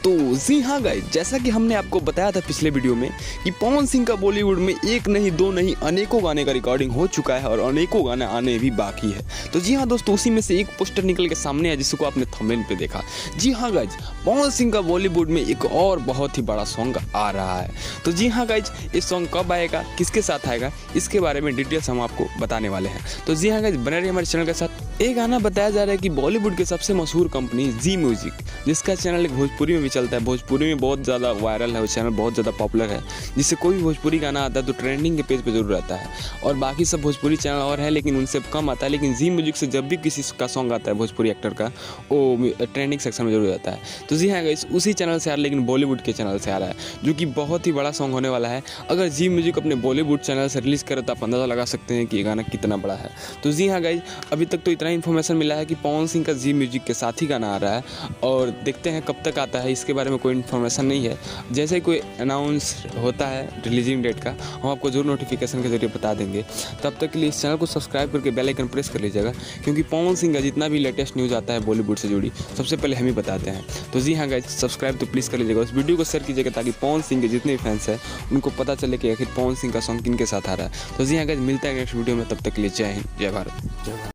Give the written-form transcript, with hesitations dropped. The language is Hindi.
तो जी हाँ गाइस, जैसा कि हमने आपको बताया था पिछले वीडियो में कि पवन सिंह का बॉलीवुड में एक नहीं दो नहीं अनेकों गाने का रिकॉर्डिंग हो चुका है और अनेकों गाने आने भी बाकी है। तो जी हाँ दोस्तों, उसी में से एक पोस्टर निकल के सामने है जिसको आपने थंबनेल पे देखा। जी हाँ गाइस, पवन सिंह का बॉलीवुड में एक और बहुत ही बड़ा सॉन्ग आ रहा है। तो जी हाँ गाइस, ये सॉन्ग कब आएगा, किसके साथ आएगा, इसके बारे में डिटेल्स हम आपको बताने वाले हैं। तो जी हाँ गाइस, बने रहिए हमारे चैनल के साथ। ये गाना बताया जा रहा है कि बॉलीवुड के सबसे मशहूर कंपनी जी म्यूजिक, जिसका चैनल भोजपुरी में भी चलता है, भोजपुरी में बहुत ज़्यादा वायरल है, वो चैनल बहुत ज़्यादा पॉपुलर है, जिससे कोई भी भोजपुरी गाना आता है तो ट्रेंडिंग के पेज पे जरूर रहता है। और बाकी सब भोजपुरी चैनल और है लेकिन उनसे कम आता है, लेकिन जी म्यूजिक से जब भी किसी का सॉन्ग आता है भोजपुरी एक्टर का, वो ट्रेंडिंग सेक्शन में जरूर आता है। तो जी हाँ गाइस, उसी चैनल से आ रहा है, लेकिन बॉलीवुड के चैनल से आ रहा है, जो कि बहुत ही बड़ा सॉन्ग होने वाला है। अगर जी म्यूजिक अपने बॉलीवुड चैनल से रिलीज़ करे तो आप अंदाज़ा लगा सकते हैं कि ये गाना कितना बड़ा है। तो जी हाँ गाइस, अभी तक तो इतना इन्फॉर्मेशन मिला है कि पवन सिंह का जी म्यूजिक के साथ ही गाना आ रहा है, और देखते हैं कब तक आता है, इसके बारे में कोई इन्फॉर्मेशन नहीं है। जैसे कोई अनाउंस होता है रिलीजिंग डेट का, हम आपको जरूर नोटिफिकेशन के जरिए बता देंगे। तब तक के लिए इस चैनल को सब्सक्राइब करके बेल आइकन प्रेस कर लीजिएगा, क्योंकि पवन सिंह का जितना भी लेटेस्ट न्यूज़ आता है बॉलीवुड से जुड़ी, सबसे पहले हम ही बताते हैं। तो जी हाँ गाइस, सब्सक्राइब तो प्लीज़ कर लीजिएगा, उस वीडियो को शेयर कीजिएगा ताकि पवन सिंह के जितने भी फैंस हैं उनको पता चले कि आखिर पवन सिंह का सॉन्ग किन के साथ आ रहा है। तो जी हाँ गाइस, मिलते हैं नेक्स्ट वीडियो में, तब तक के लिए जय हिंद, जय भारत, जय भारत।